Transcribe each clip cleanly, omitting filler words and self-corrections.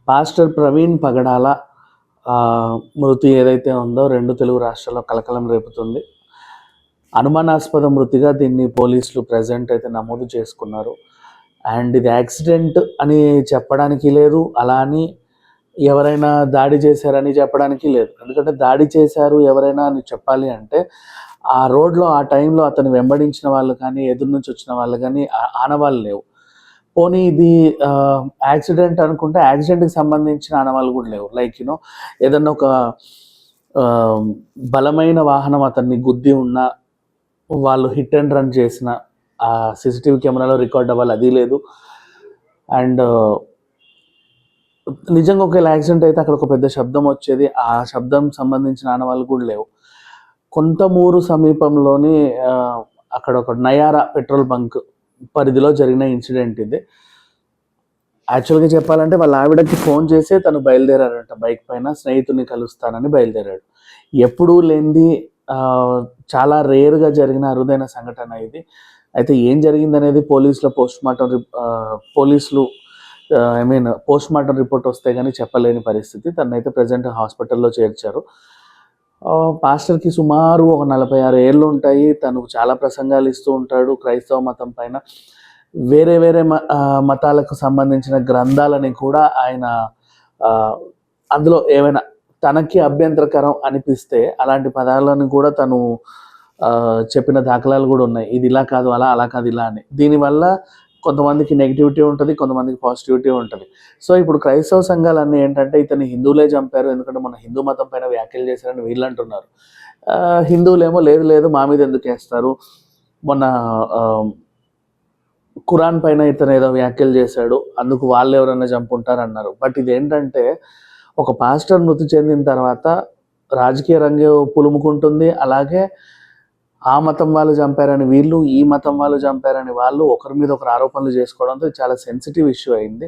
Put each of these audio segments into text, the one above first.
Pastor Praveen పగడాల మృతి ఏదైతే ఉందో 2 తెలుగు రాష్ట్రాల్లో కలకలం రేపుతుంది. అనుమానాస్పద మృతిగా దీన్ని పోలీసులు ప్రెజెంట్ అయితే నమోదు చేసుకున్నారు. అండ్ ఇది యాక్సిడెంట్ అని చెప్పడానికి లేదు, అలా అని ఎవరైనా దాడి చేశారని చెప్పడానికి లేదు. ఎందుకంటే దాడి చేశారు ఎవరైనా అని చెప్పాలి అంటే ఆ రోడ్లో ఆ టైంలో అతను వెంబడించిన వాళ్ళు కానీ, ఎదురు నుంచి వచ్చిన వాళ్ళు కానీ ఆనవాళ్ళు లేవు. పోనీ ఇది యాక్సిడెంట్ అనుకుంటే యాక్సిడెంట్కి సంబంధించిన ఆనవాళ్ళు కూడా లేవు. లైక్ ఏదన్నా ఒక బలమైన వాహనం అతన్ని గుద్ది ఉన్న, వాళ్ళు హిట్ అండ్ రన్ చేసిన ఆ సీసీటీవీ కెమెరాలో రికార్డ్ అవ్వాలి, అది లేదు. అండ్ నిజంగా ఒకవేళ యాక్సిడెంట్ అయితే అక్కడ ఒక పెద్ద శబ్దం వచ్చేది, ఆ శబ్దం సంబంధించిన ఆనవాళ్ళు కూడా లేవు. కొంతమూరు సమీపంలోని అక్కడ ఒక నయారా పెట్రోల్ బంక్ పరిధిలో జరిగిన ఇన్సిడెంట్ ఇది. యాక్చువల్గా చెప్పాలంటే వాళ్ళ ఆవిడకి ఫోన్ చేసే తను బయలుదేరాడంట, బైక్ పైన స్నేహితుని కలుస్తానని బయలుదేరాడు. ఎప్పుడూ లేనిది చాలా రేర్గా జరిగిన అరుదైన సంఘటన ఇది. అయితే ఏం జరిగిందనేది పోలీసులు పోస్ట్ మార్టం రిపోర్ట్ వస్తే కానీ చెప్పలేని పరిస్థితి. తనైతే ప్రజెంట్ హాస్పిటల్లో చేర్చారు. పాస్టర్కి సుమారు ఒక 46 ఏళ్ళు ఉంటాయి. తను చాలా ప్రసంగాలు ఇస్తూ ఉంటాడు క్రైస్తవ మతం పైన. వేరే మతాలకు సంబంధించిన గ్రంథాలని కూడా ఆయన అందులో ఏమైనా తనకి అభ్యంతరకరం అనిపిస్తే అలాంటి పదాలను కూడా తను చెప్పిన దాఖలాలు కూడా ఉన్నాయి. ఇది ఇలా కాదు అలా, అలా కాదు ఇలా అని. దీనివల్ల కొంతమందికి నెగిటివిటీ ఉంటుంది, కొంతమందికి పాజిటివిటీ ఉంటుంది. సో ఇప్పుడు క్రైస్తవ సంఘాలన్నీ ఏంటంటే ఇతన్ని హిందువులే చంపారు, ఎందుకంటే మన హిందూ మతం పైన వ్యాఖ్యలు చేశారని వీళ్ళు అంటున్నారు. హిందువులేమో లేదు మా మీద ఎందుకు వేస్తారు, మొన్న ఖురాన్ పైన ఇతను ఏదో వ్యాఖ్యలు చేశాడు, అందుకు వాళ్ళు ఎవరైనా చంపుంటారు అన్నారు. బట్ ఇదేంటంటే ఒక పాస్టర్ మృతి చెందిన తర్వాత రాజకీయ రంగం పులుముకుంటుంది. అలాగే ఆ మతం వాళ్ళు చంపారని వీళ్ళు, ఈ మతం వాళ్ళు చంపారని వాళ్ళు ఒకరి మీద ఒకరు ఆరోపణలు చేసుకోవడంతో చాలా సెన్సిటివ్ ఇష్యూ అయింది.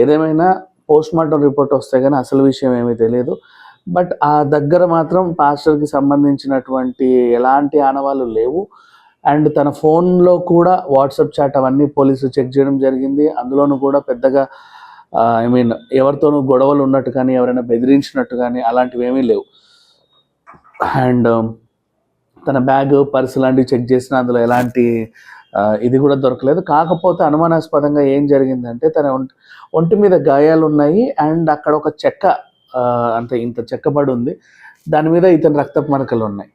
ఏదేమైనా పోస్ట్ మార్టం రిపోర్ట్ వస్తే కానీ అసలు విషయం ఏమీ తెలియదు. బట్ ఆ దగ్గర మాత్రం పాస్టర్కి సంబంధించినటువంటి ఎలాంటి ఆనవాళ్ళు లేవు. అండ్ తన ఫోన్లో కూడా వాట్సాప్ చాట్ అవన్నీ పోలీసులు చెక్ చేయడం జరిగింది. అందులోనూ కూడా పెద్దగా ఎవరితోనూ గొడవలు ఉన్నట్టు కానీ, ఎవరైనా బెదిరించినట్టు కానీ అలాంటివి ఏమీ లేవు. అండ్ తన బ్యాగ్, పర్సు లాంటివి చెక్ చేసినా అందులో ఎలాంటి ఇది కూడా దొరకలేదు. కాకపోతే అనుమానాస్పదంగా ఏం జరిగిందంటే తన ఒంటి మీద గాయాలు ఉన్నాయి. అండ్ అక్కడ ఒక చెక్క, అంటే ఇంత చెక్కబడి ఉంది, దాని మీద ఇతని రక్తపు మరకలు ఉన్నాయి.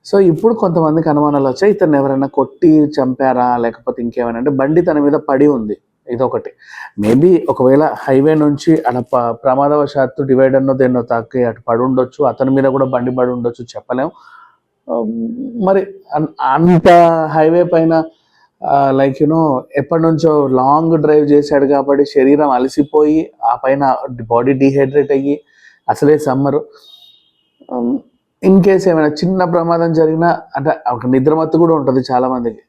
సో ఇప్పుడు కొంతమందికి అనుమానాలు వచ్చాయి, ఇతను ఎవరైనా కొట్టి చంపారా లేకపోతే ఇంకేమైనా. అంటే బండి తన మీద పడి ఉంది, ఇదొకటి. మేబీ ఒకవేళ హైవే నుంచి అలా ప్రమాదవశాత్తు డివైడర్నో దేన్నో తాకి అటు పడి ఉండొచ్చు, అతని మీద కూడా బండి పడి ఉండొచ్చు, చెప్పలేం. మరి అంత హైవే పైన ఎప్పటి నుంచో లాంగ్ డ్రైవ్ చేశాడు కాబట్టి శరీరం అలసిపోయి ఆ పైన బాడీ డీహైడ్రేట్ అయ్యి, అసలే సమ్మరు, ఇన్ కేస్ ఏమైనా చిన్న ప్రమాదం జరిగినా, అంటే ఒక నిద్రమత్తు కూడా ఉంటుంది చాలామందికి,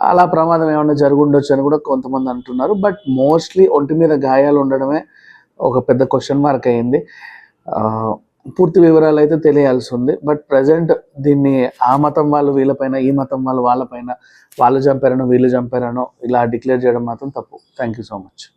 అలా ప్రమాదం ఏమైనా జరుగుండొచ్చు అని కూడా కొంతమంది అంటున్నారు. బట్ మోస్ట్లీ ఒంటి మీద గాయాలు ఉండడమే ఒక పెద్ద క్వశ్చన్ మార్క్ అయింది. పూర్తి వివరాలు అయితే తెలియాల్సి ఉంది. బట్ ప్రజెంట్ దీన్ని ఆ మతం వాళ్ళు వీళ్ళపైన, ఈ మతం వాళ్ళు వాళ్ళపైన, వాళ్ళు చంపారనో వీళ్ళు చంపారనో ఇలా డిక్లేర్ చేయడం మాత్రం తప్పు. Thank you so much.